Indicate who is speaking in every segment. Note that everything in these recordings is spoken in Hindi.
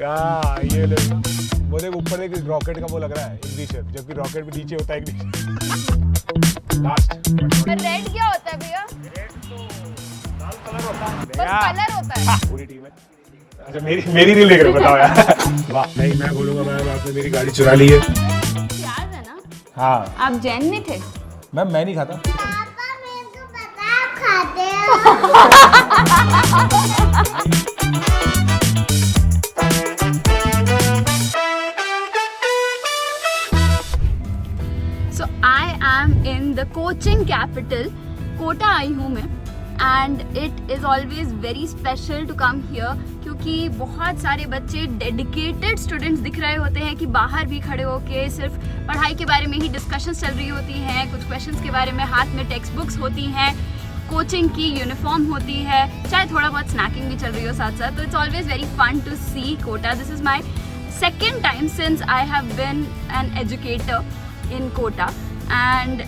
Speaker 1: ये ले वो देख ऊपर देख रॉकेट का वो लग रहा है इग्निशन, जबकि रॉकेट भी नीचे होता है इग्निशन। लास्ट
Speaker 2: रेड क्या होता है भैया?
Speaker 1: रेड तो लाल कलर होता है,
Speaker 2: बस कलर होता है।
Speaker 1: पूरी टीम है। अच्छा मेरी रील देख रहे हो, बताओ यार। वाह नहीं मैं बोलूंगा मैम आपने मेरी गाड़ी चुरा ली है।
Speaker 2: याद है ना
Speaker 1: हाँ
Speaker 2: आप जैन में थे?
Speaker 1: मैम मैं नहीं खाता।
Speaker 3: पापा मेरे को पता है आप खाते हो।
Speaker 2: So I am in the coaching capital, Kota आई हूँ मैं, and it is always very special to come here क्योंकि बहुत सारे बच्चे डेडिकेटेड स्टूडेंट्स दिख रहे होते हैं कि बाहर भी खड़े होके सिर्फ पढ़ाई के बारे में ही डिस्कशंस चल रही होती हैं, कुछ क्वेश्चंस के बारे में, हाथ में टेक्स्ट बुक्स होती हैं, कोचिंग की यूनिफॉर्म होती है, चाहे थोड़ा बहुत स्नैकिंग भी चल रही हो साथ साथ। तो it's always very fun to see Kota. This is my second time since I have been an educator in Kota and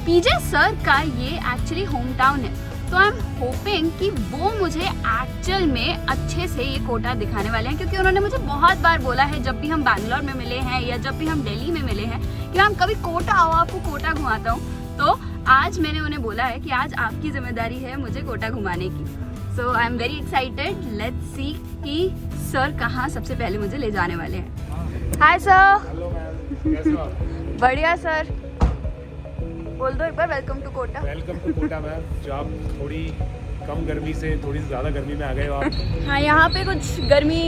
Speaker 2: PJ sir का ये actually होम टाउन है, तो आई एम होपिंग कि वो मुझे एक्चुअल में अच्छे से ये कोटा दिखाने वाले हैं क्योंकि उन्होंने मुझे बहुत बार बोला है जब भी हम बैंगलोर में मिले हैं या जब भी हम दिल्ली में मिले हैं कि मैम कभी कोटा आओ, आपको कोटा घुमाता हूँ। तो आज मैंने उन्हें बोला है कि आज आपकी जिम्मेदारी है मुझे कोटा घुमाने की। So I am very excited, let's see कि सर कहाँ सबसे पहले मुझे ले जाने वाले हैं। Hi sir.
Speaker 1: हेलो मैम, कैसे हो आप?
Speaker 2: बढ़िया सर, बोल दो एक बार welcome to Kota.
Speaker 1: Welcome to Kota ma'am. जो आप थोड़ी कम गर्मी से थोड़ी ज़्यादा गर्मी में आ गए हो आप।
Speaker 2: हाँ यहाँ पे कुछ गर्मी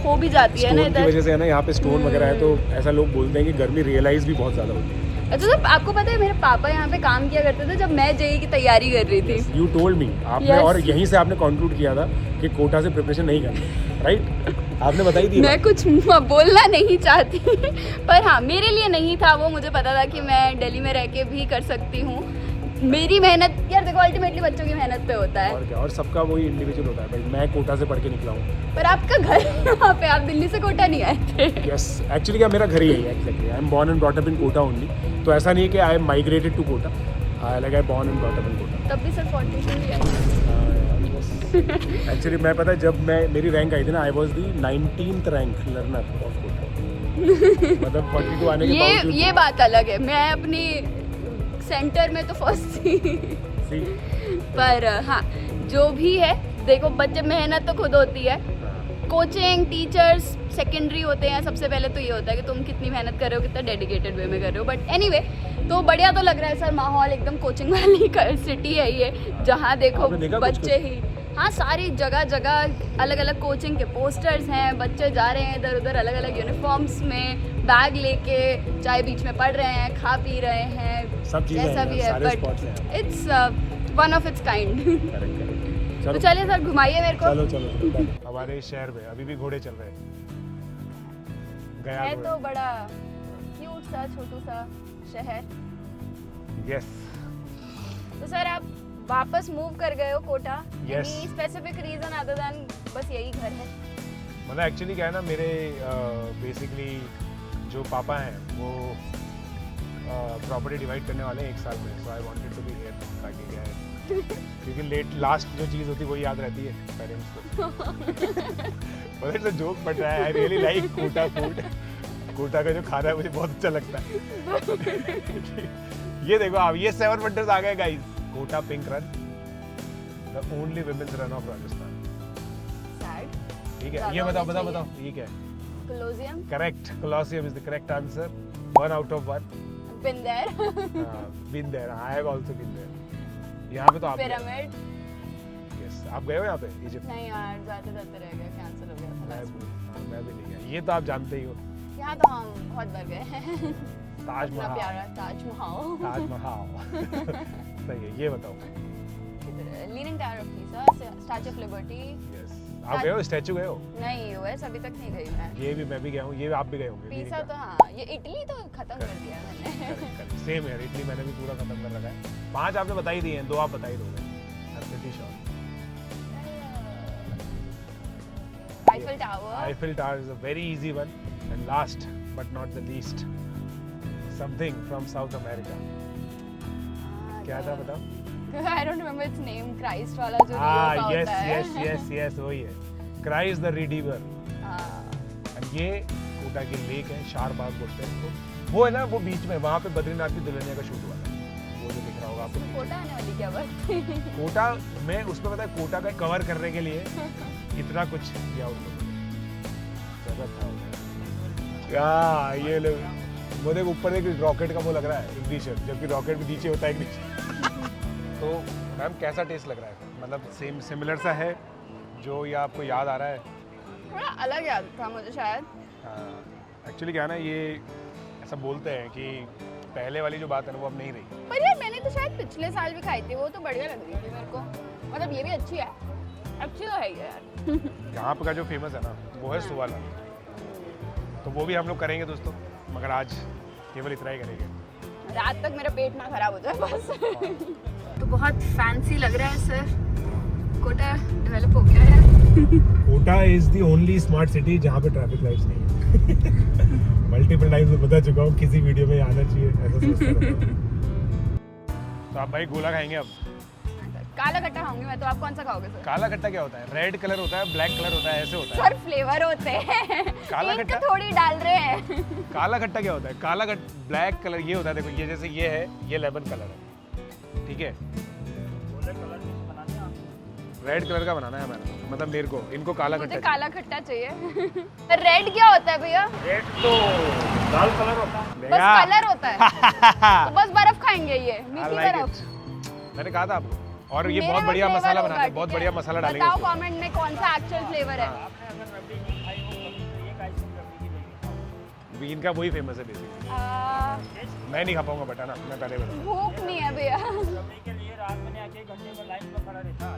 Speaker 2: हो भी जाती है ना
Speaker 1: स्टोन की
Speaker 2: इधर।
Speaker 1: वजह से है ना, यहाँ पे स्टोन वगैरह है तो ऐसा लोग बोलते हैं कि गर्मी रियलाइज भी बहुत ज़्यादा होती है।
Speaker 2: अच्छा तो आपको पता है मेरे पापा यहाँ पे काम किया करते थे जब मैं जेईई की तैयारी कर रही थी।
Speaker 1: यू टोल्ड मी आपने
Speaker 2: Yes.
Speaker 1: और यहीं से आपने कंक्लूड किया था कि कोटा से प्रिपरेशन नहीं करना, राइट? आपने बताई थी
Speaker 2: मैं कुछ बोलना नहीं चाहती पर हाँ मेरे लिए नहीं था वो, मुझे पता था कि मैं दिल्ली में रह के भी कर सकती हूँ। मेरी मेहनत यार देखो अल्टीमेटली बच्चों की मेहनत पे होता है।
Speaker 1: और क्या, और सबका वही इंडिविजुअल होता है भाई। मैं कोटा से पढ़ के निकला हूँ।
Speaker 2: पर आपका घर यहाँ पे, आप दिल्ली से कोटा नहीं आए थे।
Speaker 1: यस एक्चुअली क्या मेरा घर ही है exactly. I am born and brought up in Kota only. तो ऐसा नहीं है कि I am migrated to Kota, like I born and brought up in Kota.
Speaker 2: तब भी सर 42 ही आई।
Speaker 1: एक्चुअली मैं पता है जब मैं मेरी रैंक आई थी ना, I was the 19th rank learner of Kota. मतलब 42 आने के बावजूद
Speaker 2: ये बात अलग है, मैं अपनी सेंटर में तो फर्स्ट थी।
Speaker 1: See?
Speaker 2: पर हाँ जो भी है देखो बच्चे मेहनत तो खुद होती है। कोचिंग टीचर्स सेकेंडरी होते हैं, सबसे पहले तो ये होता है कि तुम कितनी मेहनत कर रहे हो, कितना डेडिकेटेड वे में कर रहे हो। बट एनीवे तो बढ़िया तो लग रहा है सर, माहौल एकदम कोचिंग वाली सिटी है ये, जहाँ देखो
Speaker 1: आपने देखा कुछ
Speaker 2: बच्चे ही, हाँ सारी जगह जगह अलग अलग कोचिंग के पोस्टर्स हैं, बच्चे जा रहे हैं इधर उधर अलग अलग यूनिफॉर्म्स में, बैग लेके, चाहे बीच में पढ़ रहे हैं, खा पी रहे हैं,
Speaker 1: सब चीज़ें
Speaker 2: जैसा
Speaker 1: हैं,
Speaker 2: भी है,
Speaker 1: सारे
Speaker 2: बट
Speaker 1: spots हैं।
Speaker 2: It's one of its kind.
Speaker 1: Correct.
Speaker 2: तो
Speaker 1: चलो
Speaker 2: चलिए सर घुमाइए मेरे को।
Speaker 1: चलो चलो चलो। हमारे शहर में अभी भी घोड़े चल रहे हैं। गया
Speaker 2: है तो बड़ा क्यूट सा छोटू सा शहर।
Speaker 1: यस
Speaker 2: तो सर आप वापस मूव कर गए हो Kota?
Speaker 1: Yes.
Speaker 2: Any specific reason other than बस यही घर है?
Speaker 1: मतलब एक्चुअली क्या है ना, मेरे बेसिकली जो पापा हैं वो प्रॉपर्टी डिवाइड करने वाले हैं 1 साल में। So I wanted to be here ताकि क्या है क्योंकि लास्ट जो चीज़ होती है वही याद रहती है पेरेंट्स को। But it's a joke, but I really like Kota food. Kota का जो खाना है मुझे बहुत अच्छा लगता है। ये देखो आप, ये 7 वंडर्स आ गए guys. Kota pink run, the only women's run of Rajasthan.
Speaker 2: Sad.
Speaker 1: ठीक है,
Speaker 2: ज़्यादा
Speaker 1: ये बताओ
Speaker 2: होना
Speaker 1: बताओ
Speaker 2: चाहिए।
Speaker 1: बताओ ये क्या है?
Speaker 2: Colosseum.
Speaker 1: Correct, Colosseum is the correct answer. 1 out of 1।
Speaker 2: Been there.
Speaker 1: Been there, I have also been there. यहाँ पे तो आप
Speaker 2: पिरामिड।
Speaker 1: यस, आप गए हो यहाँ पे इजिप्ट?
Speaker 2: नहीं यार जाते जाते रह गया, कैंसिल हो गया था last week।
Speaker 1: मैं भी नहीं गया। ये तो आप जानते ही हो,
Speaker 2: यहाँ तो हम बहुत बार गए हैं। अपना
Speaker 1: ताजमहल।
Speaker 2: प्यारा ताजमहल।
Speaker 1: ताजमहल सही है। ये बताओ।
Speaker 2: Leaning tower of Pisa, statue of liberty.
Speaker 1: Yes, आप गए हो? स्टैचू गए हो?
Speaker 2: नहीं यूएस अभी तक नहीं गई मैं।
Speaker 1: ये भी मैं भी गया हूँ, ये आप भी गए होंगे।
Speaker 2: पीसा तो हाँ, ये इटली तो खत्म कर दिया मैंने।
Speaker 1: सेम है, इटली मैंने भी पूरा खत्म कर रखा है। 5 आपने बता ही दिए हैं, 2 आप बता ही दोगे। I am pretty sure.
Speaker 2: Eiffel Tower.
Speaker 1: Eiffel Tower is a very easy one. And last but not the least, something from South America. क्या था बताओ?
Speaker 2: I don't remember its name. Christ वाला जो
Speaker 1: हाँ,
Speaker 2: rio का
Speaker 1: yes,
Speaker 2: होता है।
Speaker 1: yes, yes, yes, वही है। Christ the Redeemer.
Speaker 2: हाँ,
Speaker 1: ये कोटा की लेक है, शारबाग बोलते हैं इसको। वो है ना, वो बीच में वहाँ पे बद्रीनाथ की दुल्हनिया का शूट हुआ था, वो जो दिख रहा होगा आपको।
Speaker 2: कोटा आने वाली क्या बात?
Speaker 1: कोटा में उसमें पता है, कोटा का कवर करने के लिए इतना कुछ किया उन लोगों ने। क्या ये लोग, वो देख ऊपर एक रॉकेट का वो लग रहा है इग्निशन, जबकि रॉकेट भी नीचे होता है इग्निशन। तो मैम कैसा टेस्ट लग रहा है? मतलब सेम सिमिलर सा है जो या आपको याद आ रहा है?
Speaker 2: थोड़ा अलग याद था मुझे शायद।
Speaker 1: एक्चुअली क्या है ना, ये ऐसा बोलते हैं कि पहले वाली जो बात है ना वो अब नहीं रही।
Speaker 2: पर यार मैंने तो शायद पिछले साल भी खाई थी, वो तो बढ़िया लग रही थी मेरे को। मतलब ये भी अच्छी है, अच्छी तो है यार।
Speaker 1: यहाँ पे का जो फेमस है ना वो है सुवाला, तो वो भी हम लोग करेंगे दोस्तों, मगर आज केवल इतना ही करेंगे।
Speaker 2: रात तक मेरा पेट ना खराब हो जाए बस। तो बहुत फैंसी लग रहा है सर, कोटा डेवलप हो गया है।
Speaker 1: Kota is the only smart city जहाँ पे ट्रैफिक लाइट्स नहीं है। मल्टीपल टाइम्स मैं बता चुका हूँ, किसी वीडियो में आना चाहिए ऐसा सोचता रहता हूँ। तो आप भाई गोला खाएंगे अब?
Speaker 2: काला खट्टा खाऊंगी मैं, तो आप कौन सा खाओगे सर?
Speaker 1: काला खट्टा क्या होता है? रेड कलर होता है, ब्लैक कलर होता है, ऐसे होता है
Speaker 2: सर फ्लेवर होते हैं,
Speaker 1: काला
Speaker 2: इंक
Speaker 1: खट्टा?
Speaker 2: थोड़ी डाल रहे हैं।
Speaker 1: काला खट्टा क्या होता है? काला ब्लैक कलर ये होता है, देखो ये जैसे ये है, ये लेमन कलर है, ठीक है। रेड कलर का बनाना है हमारा, मतलब मेरे को, इनको काला
Speaker 2: मुझे
Speaker 1: खट्टा
Speaker 2: काला खट्टा चाहिए। रेड क्या होता है भैया?
Speaker 1: रेड तो लाल कलर होता है,
Speaker 2: बस कलर होता है। तो बस बर्फ खाएंगे ये, मीठी बर्फ।
Speaker 1: मैंने कहा था आपको, और ये
Speaker 2: मेरे
Speaker 1: बहुत
Speaker 2: में
Speaker 1: बढ़िया
Speaker 2: flavor
Speaker 1: मसाला
Speaker 2: होगा,
Speaker 1: बनाते हैं,
Speaker 2: ठीक
Speaker 1: बहुत
Speaker 2: है?
Speaker 1: बढ़िया मसाला डालेंगे
Speaker 2: बताओ
Speaker 1: इसमें।
Speaker 2: कमेंट में कौन सा एक्चुअल फ्लेवर है।
Speaker 1: इनका वही फेमस है बेसिकली। मैं नहीं खा पाऊंगा बटाना, मैं पहले बता।
Speaker 2: भूख नहीं है भैया।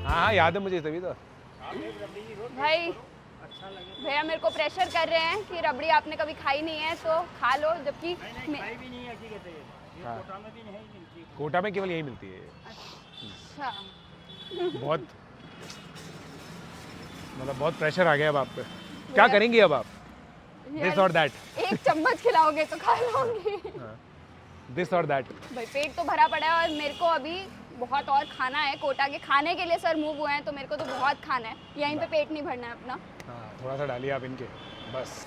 Speaker 1: हाँ याद है मुझे, तभी तो।
Speaker 2: भाई भैया मेरे को प्रेशर कर रहे हैं कि रबड़ी आपने कभी खाई नहीं है तो खा लो, जबकि
Speaker 1: हाँ। कोटा में केवल यही मिलती है।
Speaker 2: अच्छा
Speaker 1: बहुत मतलब बहुत प्रेशर आ गया अब आप पे। क्या करेंगी अब आप? दिस और दैट।
Speaker 2: एक चम्मच खिलाओगे तो खा लूंगी।
Speaker 1: दिस और दैट।
Speaker 2: भाई पेट तो भरा पड़ा है और मेरे को अभी बहुत और खाना है। कोटा के खाने के लिए सर मूव हुए हैं, तो मेरे को तो बहुत खाना है, यहीं पे पेट नहीं भरना है अपना।
Speaker 1: हाँ थोड़ा सा डालिए आप इनके, बस।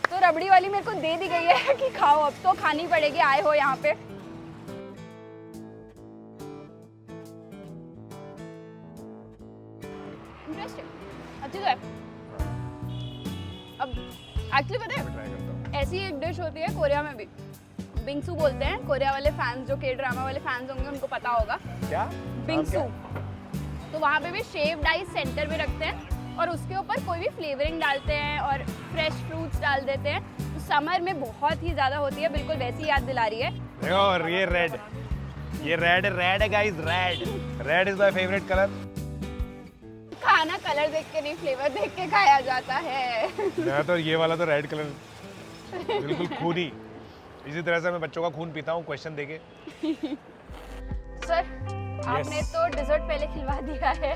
Speaker 2: तो रबड़ी वाली मेरे को दे दी गई है कि खाओ, अब तो खानी पड़ेगी, आए हो यहाँ पे। इंटरेस्टिंग, अच्छी तो है। अब एक्चुअली पता है,
Speaker 1: ट्राई करता हूँ।
Speaker 2: ऐसी एक डिश होती है कोरिया में भी, बिंगसू बोलते हैं। कोरिया वाले फैंस, जो के ड्रामा वाले फैंस होंगे उनको पता होगा।
Speaker 1: क्या?
Speaker 2: बिंगसू। तो वहाँ पे भी शेव्ड आइस सेंटर में रखते हैं और उसके ऊपर कोई भी फ्लेवरिंग डालते हैं और फ्रेश फ्रूट्स डाल देते हैं। तो समर में बहुत ही ज़्यादा होती है, बिल्कुल वैसी याद दिला रही है।
Speaker 1: और ये रेड है guys, red is my favourite colour.
Speaker 2: खाना कलर देख के नहीं, फ्लेवर देख के खाया जाता है।
Speaker 1: मैं तो ये वाला तो रेड कलर बिल्कुल खूनी, इसी तरह से मैं बच्चों का खून पीता हूँ क्वेश्चन देके।
Speaker 2: सर आपने तो डिजर्ट पहले खिलवा दिया है।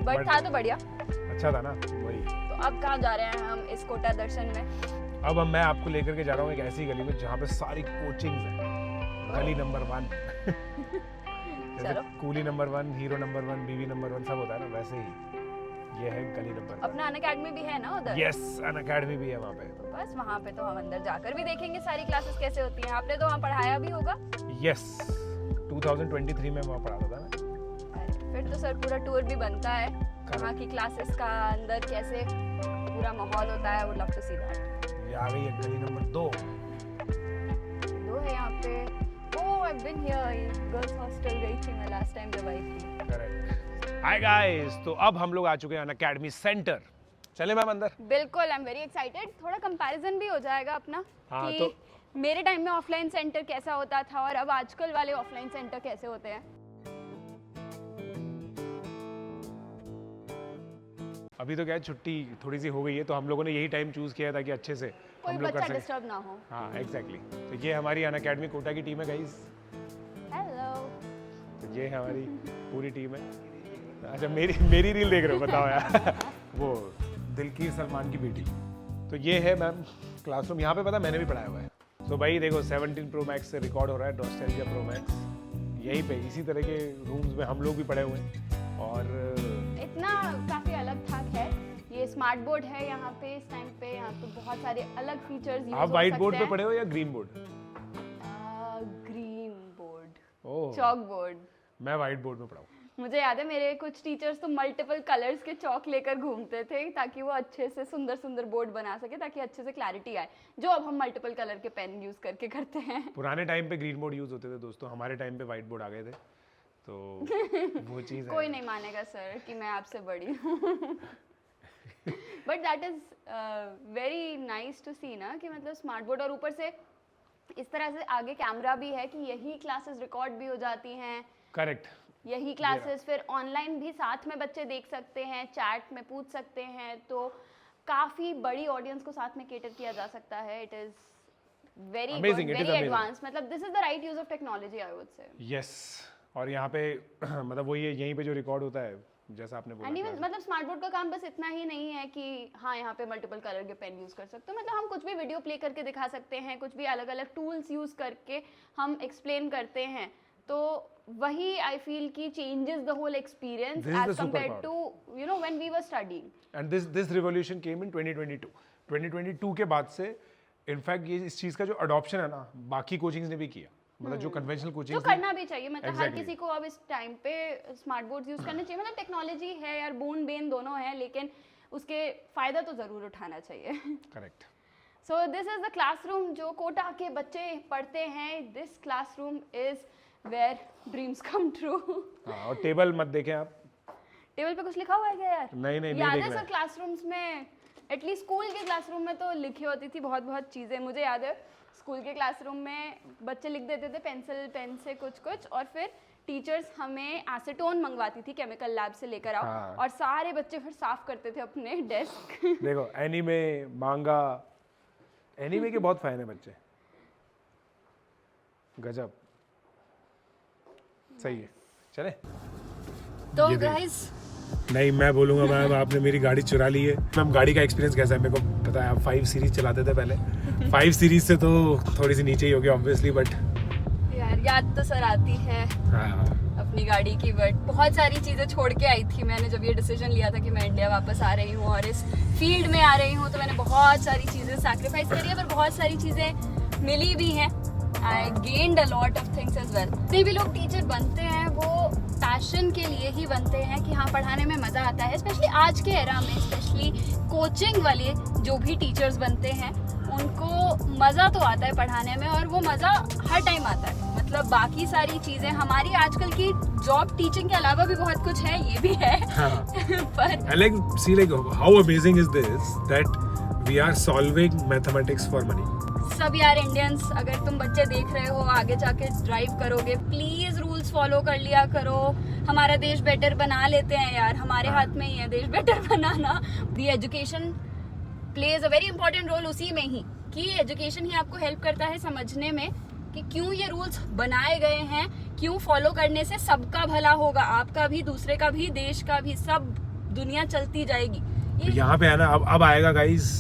Speaker 2: बट था तो बढ़िया,
Speaker 1: अच्छा था ना वही।
Speaker 2: तो अब कहाँ जा रहे हैं हम इस कोटा दर्शन में?
Speaker 1: अब मैं आपको लेकर के जा रहा हूँ एक ऐसी गली में जहाँ पे सारी कोचिंग्स हैं। गली नंबर 1। जैसे
Speaker 2: चलो।
Speaker 1: कूली नंबर 1, हीरो नंबर 1, बीवी नंबर 1 सब होता है ना, वैसे ही ये है गली नंबर 1।
Speaker 2: अपना अनअकैडमी भी है ना उधर?
Speaker 1: यस, अनअकैडमी भी है वहाँ पे।
Speaker 2: बस वहाँ पे तो हम अंदर जाकर भी देखेंगे सारी क्लासेस कैसे होती हैं। आपने तो वहाँ पढ़ाया भी होगा।
Speaker 1: यस, 2023 में वहाँ पढ़ाता था मैं।
Speaker 2: अरे फिर तो सर पूरा टूर भी बनता है वहाँ की क्लासेस का, अंदर कैसे पूरा माहौल होता है। Would love to see that.
Speaker 1: ये आ गई है गली नंबर 2।
Speaker 2: 2 है यहाँ पे। Oh I have been here, girls hostel गई थी मैं लास्ट टाइम जब आई थी।
Speaker 1: करेक्ट। हाय गाइस, तो अब हम लोग आ चुके हैं अनअकैडमी सेंटर। चले मैम अंदर?
Speaker 2: बिल्कुल, आई एम वेरी एक्साइटेड। थोड़ा कंपैरिजन भी हो जाएगा अपना
Speaker 1: हाँ,
Speaker 2: कि
Speaker 1: तो
Speaker 2: मेरे टाइम में ऑफलाइन सेंटर कैसा होता था और अब आजकल वाले ऑफलाइन सेंटर कैसे होते हैं।
Speaker 1: अभी तो क्या है, छुट्टी थोड़ी सी हो गई है, तो हम लोगों ने यही टाइम चूज किया था कि अच्छे से
Speaker 2: कोई
Speaker 1: हम लोग
Speaker 2: बच्चा
Speaker 1: कर सकें।
Speaker 2: डिस्टर्ब ना हो।
Speaker 1: हाँ एग्जैक्टली। तो ये हमारी अनअकैडमी कोटा की टीम है गाइस।
Speaker 2: हेलो।
Speaker 1: तो ये हमारी पूरी टीम है। अच्छा मेरी रील देख रहे हो, बताओ यार। वो दिलकीर सलमान की बेटी। तो ये है मैम क्लासरूम। यहाँ पे पता मैंने भी पढ़ाया हुआ है। तो भाई देखो 17 Pro Max से रिकॉर्ड हो रहा है, नॉस्टैल्जिया Pro Max। यहीं पे इसी तरह के रूम्स में हम लोग भी पढ़े हुए हैं। और
Speaker 2: इतना काफी अलग था। खैर ये स्मार्ट बोर्ड है यहाँ पे इस टाइम पे। यहाँ पे बहुत सारे अलग फीचर्स यूज हो
Speaker 1: आप
Speaker 2: सकते
Speaker 1: व्हाइट बोर्ड पे
Speaker 2: हैं।
Speaker 1: पढ़े हो या ग्रीन बोर्ड?
Speaker 2: ग्रीन बोर्ड,
Speaker 1: ओह,
Speaker 2: चॉक बोर्ड।
Speaker 1: मैं व्हाइट बोर्ड में पढ़ा हूँ।
Speaker 2: मुझे याद है मेरे कुछ टीचर्स तो मल्टीपल कलर्स के चौक लेकर घूमते थे ताकि वो अच्छे से सुंदर सुंदर बोर्ड बना सके, ताकि अच्छे से क्लैरिटी आए, जो अब हम मल्टीपल कलर के पेन यूज करके करते हैं।
Speaker 1: पुराने टाइम पे ग्रीन बोर्ड यूज होते थे दोस्तों, हमारे टाइम पे व्हाइट बोर्ड आ गए थे, तो वो चीज़ है।
Speaker 2: कोई नहीं मानेगा सर कि मैं आपसे बड़ी हूँ। But that is very nice to see ना कि मतलब स्मार्ट बोर्ड, और ऊपर से इस तरह से आगे कैमरा भी है कि यही क्लासेस रिकॉर्ड भी हो जाती हैं।
Speaker 1: करेक्ट।
Speaker 2: यही क्लासेस फिर ऑनलाइन भी साथ में बच्चे देख सकते हैं, चैट में पूछ सकते हैं, तो काफ़ी बड़ी ऑडियंस को साथ में केटर किया जा सकता है। It is very good, very advance, मतलब this is the right use of technology I would say.
Speaker 1: Yes, और यहाँ पे मतलब वही है, यहीं पे जो रिकॉर्ड होता है जैसा आपने बोला।
Speaker 2: एंड इवन मतलब स्मार्ट बोर्ड का काम बस इतना ही नहीं है कि हाँ यहाँ पे मल्टीपल कलर के पेन यूज कर सकते हो, मतलब हम कुछ भी वीडियो प्ले करके दिखा सकते हैं, कुछ भी अलग अलग टूल्स यूज करके हम एक्सप्लेन करते हैं, तो वही आई फील की changes the whole experience as compared to you know when we were studying.
Speaker 1: And this revolution came in 2022 के बाद से। इनफैक्ट ये इस चीज़ का जो अडॉप्शन है ना, बाकी कोचिंग्स ने भी किया, मतलब जो कन्वेंशनल कोचिंग
Speaker 2: तो करना भी चाहिए, मतलब हर किसी को अब इस टाइम पे स्मार्ट बोर्ड्स यूज करने चाहिए। मतलब टेक्नोलॉजी है यार, बून बेन दोनों है, लेकिन उसके फायदा तो जरूर उठाना चाहिए।
Speaker 1: Correct.
Speaker 2: So this is the classroom जो कोटा के बच्चे पढ़ते हैं। This classroom is where dreams come true.
Speaker 1: हाँ, और टेबल मत देखें आप,
Speaker 2: टेबल पे कुछ लिखा हुआ है क्या यार?
Speaker 1: नहीं
Speaker 2: याद
Speaker 1: देख
Speaker 2: है
Speaker 1: रहे
Speaker 2: सर क्लासरूम्स में, एटलीस्ट स्कूल के क्लासरूम में तो लिखी होती थी बहुत बहुत चीज़ें। मुझे याद है स्कूल के क्लासरूम में बच्चे लिख देते थे पेंसिल पेन से कुछ कुछ, और फिर टीचर्स हमें एसीटोन मंगवाती थी केमिकल लैब से लेकर आओ।
Speaker 1: हाँ।
Speaker 2: और सारे बच्चे फिर साफ करते थे अपने डेस्क।
Speaker 1: देखो एनीमे, मांगा, एनीमे के बहुत फैन है बच्चे, गजब। सही है, चले।
Speaker 2: तो
Speaker 1: ये देख।
Speaker 2: गाइस
Speaker 1: नहीं, मैं बोलूँगा मैम आपने मेरी गाड़ी चुरा ली है। मैम गाड़ी का एक्सपीरियंस कैसा है? मेरे को पता है आप 5 सीरीज चलाते थे पहले। 5 सीरीज से तो थोड़ी सी नीचे ही होगी ऑब्वियसली, बट
Speaker 2: यार याद तो सर आती है
Speaker 1: हाँ,
Speaker 2: अपनी गाड़ी की, बट बहुत सारी चीज़ें छोड़ के आई थी मैंने जब ये डिसीजन लिया था कि मैं इंडिया वापस आ रही हूँ और इस फील्ड में आ रही हूँ। तो मैंने बहुत सारी चीज़ें सैक्रिफाइस करी है, पर बहुत सारी चीज़ें मिली भी हैं। I gained a lot of things as well. जितने भी लोग टीचर बनते हैं वो पैशन के लिए ही बनते हैं कि हाँ पढ़ाने में मज़ा आता है। स्पेशली आज के एरा में, स्पेशली कोचिंग वाले जो भी टीचर्स बनते हैं उनको मज़ा तो आता है पढ़ाने में, और वो मज़ा हर टाइम आता है। मतलब बाकी सारी चीज़ें हमारी आजकल की जॉब टीचिंग के अलावा भी बहुत कुछ है, ये भी है।
Speaker 1: हाँ।
Speaker 2: पर
Speaker 1: like how amazing is this that we are solving mathematics for money.
Speaker 2: सब यार इंडियंस, अगर तुम बच्चे देख रहे हो आगे जाके ड्राइव करोगे, प्लीज रूल्स फॉलो कर लिया करो। हमारा देश बेटर बना लेते हैं यार, हमारे हाथ में ही है देश बेटर बनाना। The education plays a very important role उसी में ही, कि एजुकेशन ही आपको हेल्प करता है समझने में कि क्यों ये रूल्स बनाए गए हैं, क्यों फॉलो करने से सबका भला होगा, आपका भी, दूसरे का भी, देश का भी, सब दुनिया चलती जाएगी।
Speaker 1: तो यहाँ पे है ना, अब आएगा गाइस,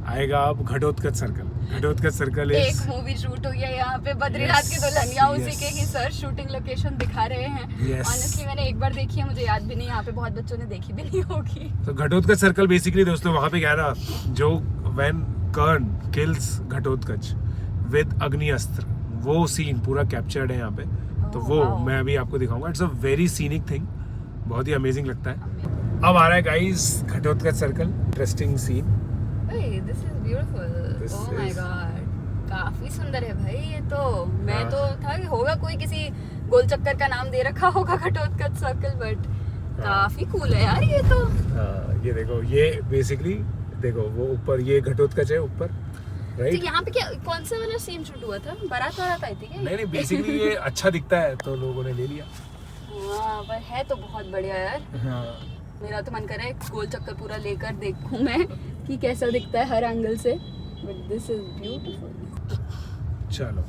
Speaker 1: आएगा अब घटोत्कच सर्कल। घटोत्कच सर्कल
Speaker 2: एक मूवी शूट हुई है यहाँ पे, बद्रीनाथ की दुल्हनिया, उसी के ही सर शूटिंग लोकेशन दिखा रहे हैं। ऑनेस्टली मैंने एक बार देखी है, मुझे याद भी नहीं, यहाँ पे बहुत बच्चों ने देखी भी नहीं होगी।
Speaker 1: तो घटोत्कच सर्कल बेसिकली दोस्तों वहाँ पे क्या ना, जो when Karna kills Ghatotkacha with Agni astra, वो सीन पूरा कैप्चर्ड है यहाँ पे। तो वो मैं अभी आपको दिखाऊंगा। It's a very scenic thing, बहुत ही अमेजिंग लगता है। अब आ रहा है guys Ghatotkacha circle, interesting scene.
Speaker 2: This is beautiful, oh my God, काफी सुंदर है भाई ये तो। मैं तो था कि होगा कोई किसी गोल चक्कर का नाम दे रखा होगा घटोत्कच सर्कल, बट काफी कूल है यार ये तो।
Speaker 1: ये देखो, ये बेसिकली देखो वो ऊपर ये घटोत्कच है ऊपर, राइट?
Speaker 2: तो यहाँ पे क्या कौन सा वाला सीन शूट हुआ था? बारात वाला था क्या?
Speaker 1: नहीं बेसिकली ये अच्छा दिखता है तो लोगों ने ले लिया।
Speaker 2: हाँ पर है तो बहुत बढ़िया यार।
Speaker 1: हाँ।
Speaker 2: मेरा तो मन कर रहा है गोल चक्कर पूरा लेकर देखूं मैं कि कैसा दिखता है हर एंगल से, बट दिस इज ब्यूटीफुल।
Speaker 1: चलो,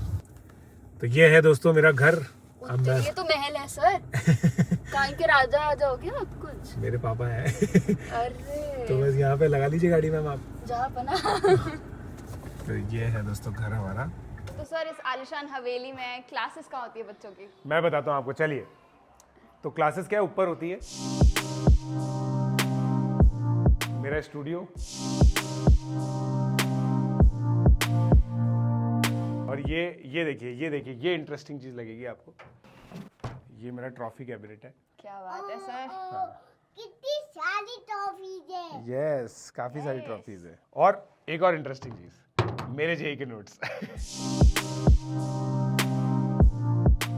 Speaker 1: तो ये है दोस्तों मेरा घर। अब मैं,
Speaker 2: ये तो महल है सर। कहीं के राजा आ जाओगे आप कुछ?
Speaker 1: मेरे पापा है।
Speaker 2: अरे
Speaker 1: तो बस यहाँ पे लगा लीजिए गाड़ी मैम आप।
Speaker 2: जहाँ बना।
Speaker 1: तो ये है दोस्तों घर हमारा।
Speaker 2: तो सर इस आलिशान हवेली में क्लासेस कहाँ होती है बच्चों की?
Speaker 1: मैं बताता हूँ आपको, चलिए। तो क्लासेस क्या ऊपर होती है, मेरा स्टूडियो और ये देखिए ये इंटरेस्टिंग चीज लगेगी आपको। ये मेरा ट्रॉफी कैबिनेट है।
Speaker 2: क्या बात है सर।
Speaker 3: कितनी सारी टॉफीज है।
Speaker 1: यस काफी सारी ट्रॉफीज है। और एक और इंटरेस्टिंग चीज, मेरे जेई के नोट्स।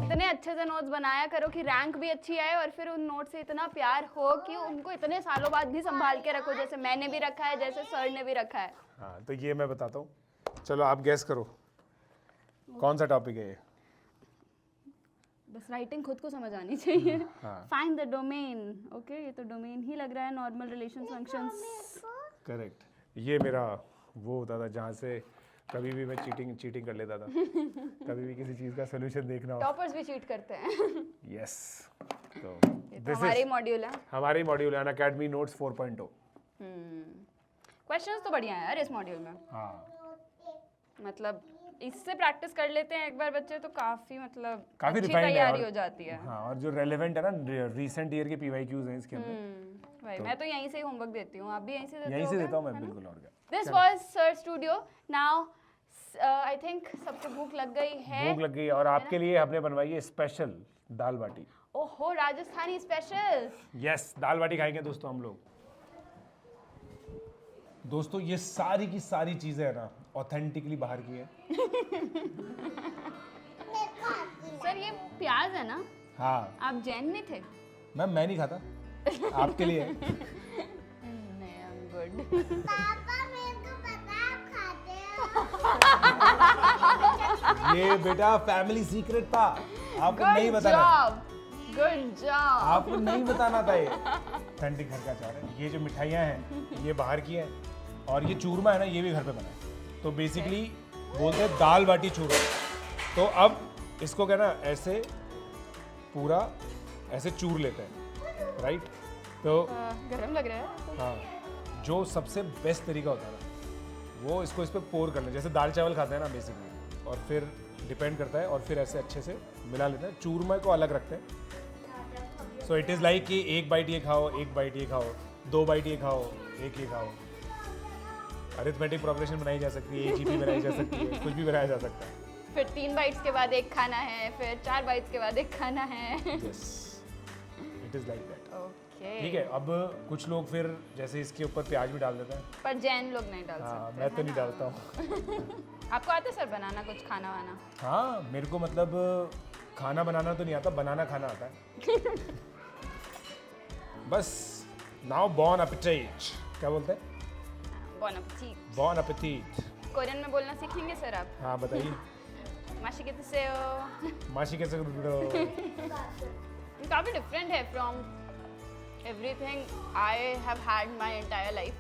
Speaker 2: इतने अच्छे से नोट्स बनाया करो कि रैंक भी अच्छी आए और फिर उन नोट से इतना प्यार हो कि उनको इतने सालों बाद भी संभाल के रखो, जैसे मैंने भी रखा है, जैसे सर ने भी रखा है।
Speaker 1: हाँ तो ये मैं बताता हूँ। चलो आप गैस करो कौन सा टॉपिक है ये।
Speaker 2: बस राइटिंग खुद को समझ आनी चाहिए।
Speaker 1: हाँ।
Speaker 2: Find the domain. ओके ये तो डोमेन ही लग रहा है। Normal relations functions.
Speaker 1: करेक्ट। ये मेरा वो होता था जहाँ से कभी भी मैं चीटिंग कर लेता था। कभी भी किसी चीज़ का सोल्यूशन देखना हो।
Speaker 2: टॉपर्स भी चीट करते हैं।
Speaker 1: यस। तो
Speaker 2: ये तो हमारी मॉड्यूल है।
Speaker 1: हमारी मॉड्यूल है अनअकैडमी नोट्स 4.0।
Speaker 2: क्वेश्चंस तो बढ़िया है यार इस मॉड्यूल में।
Speaker 1: हाँ
Speaker 2: मतलब इससे प्रैक्टिस कर लेते हैं एक बार बच्चे तो काफी
Speaker 1: काफी
Speaker 2: अच्छी
Speaker 1: रिफाइंड
Speaker 2: तैयारी हो जाती है।
Speaker 1: हाँ और जो रेलेवेंट है ना रीसेंट ईयर के पीवाईक्यूज हैं इसके अंदर।
Speaker 2: भाई मैं तो यहीं से होमवर्क देती हूँ, आप भी यहीं से देते हो?
Speaker 1: यहीं से देता हूँ मैं बिल्कुल। और क्या।
Speaker 2: This was sir studio. Now I think सबको भूख लग गई है।
Speaker 1: भूख लग गई और आपके लिए हमने बनवाई है स्पेशल दाल बाटी।
Speaker 2: ओहो राजस्थानी स्पेशल।
Speaker 1: यस दाल बाटी खाएंगे दोस्तों हम लोग। दोस्तों ये सारी की सारी चीजें है ना ऑथेंटिकली बाहर की है।
Speaker 2: सर ये प्याज है ना?
Speaker 1: हाँ
Speaker 2: आप जैन में थे?
Speaker 1: मैम मैं नहीं खाता, आपके लिए है।
Speaker 2: नहीं आई एम गुड।
Speaker 3: पापा मेरे को पता आप खाते हो।
Speaker 1: ये बेटा फैमिली सीक्रेट था, आपको नहीं बताना।
Speaker 2: Good job.
Speaker 1: आपको नहीं बताना था। ये ऑथेंटिक घर का चावल है। ये जो मिठाइयाँ हैं ये बाहर की हैं और ये चूरमा है ना ये भी घर पे बना है। तो बेसिकली बोलते हैं दाल बाटी चूरमा। तो अब इसको क्या ना ऐसे पूरा ऐसे चूर लेते हैं, राइट? तो
Speaker 2: गरम लग रहा है।
Speaker 1: हाँ जो सबसे बेस्ट तरीका होता है ना वो इसको इस पर पोर करना, जैसे दाल चावल खाते हैं ना बेसिकली, और फिर डिपेंड करता है और फिर ऐसे अच्छे से मिला लेते हैं। चूरमा को अलग रखते हैं। सो इट इज़ लाइक कि एक बाइट ये खाओ, एक बाइट ये खाओ, दो बाइट ये खाओ, एक ये खाओ। अरिथमेटिक प्रोग्रेशन बनाई जा सकती है, एजीपी बनाई जा सकती है, कुछ भी बनाया जा सकता है।
Speaker 2: फिर 3 बाइट्स के बाद एक खाना है, फिर 4 बाइट्स के बाद एक खाना है।
Speaker 1: Yes it is like that.
Speaker 2: Okay
Speaker 1: ठीक है। अब कुछ लोग फिर जैसे इसके ऊपर प्याज भी डाल देते हैं।
Speaker 2: पर जैन लोग नहीं डाल
Speaker 1: हाँ
Speaker 2: सकते।
Speaker 1: मैं तो नहीं डालता हूँ।
Speaker 2: आपको आता है सर बनाना कुछ खाना वाना?
Speaker 1: हाँ मेरे को मतलब खाना बनाना तो नहीं आता, बनाना खाना आता है। बस नाउ बॉन एपेटाइट, क्या बोलते हैं?
Speaker 2: बॉन एपेटाइट।
Speaker 1: बॉन एपेटाइट।
Speaker 2: कोरियन में बोलना सीखेंगे सर आप?
Speaker 1: हाँ बताइए।
Speaker 2: माशी कहते से हो।
Speaker 1: माशी कैसे
Speaker 2: काफ़ी डिफरेंट है from everything I have had my entire life.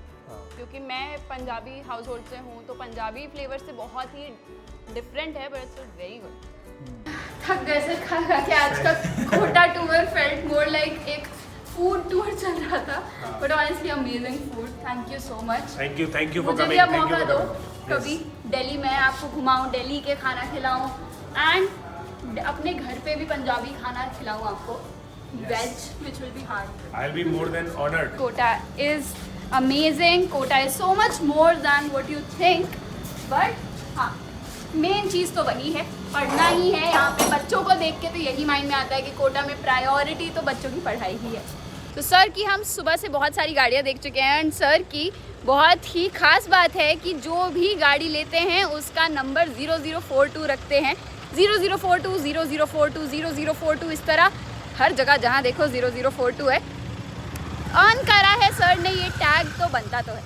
Speaker 2: क्योंकि मैं पंजाबी हाउस होल्ड से हूँ तो पंजाबी फ्लेवर से बहुत ही डिफरेंट है, बट इट्स वेरी गुड। थक गए सर खा खा के। आज का Kota tour felt more like एक फूड टूर चल रहा था, but honestly amazing food. Thank you so much.
Speaker 1: Thank you for
Speaker 2: मुझे भी अब मौका दो कभी दिल्ली में आपको घुमाऊं, दिल्ली के खाना खिलाऊं एंड अपने घर पे भी पंजाबी खाना खिलाऊं आपको, veg which will be hard.
Speaker 1: I will be more than honoured.
Speaker 2: Kota is amazing. Kota is so much more than what you think, but हाँ मेन चीज़ तो वही है, पढ़ना ही है। यहाँ पे बच्चों को देख के तो यही माइंड में आता है कि कोटा में प्रायोरिटी तो बच्चों की पढ़ाई ही है। तो सर की हम सुबह से बहुत सारी गाड़ियाँ देख चुके हैं एंड सर की बहुत ही खास बात है कि जो भी गाड़ी लेते हैं उसका नंबर 0042 रखते हैं। 0042 0042 0042 इस तरह हर जगह जहाँ देखो 0042 है। अर्न करा है सर ने ये टैग, तो बनता तो है।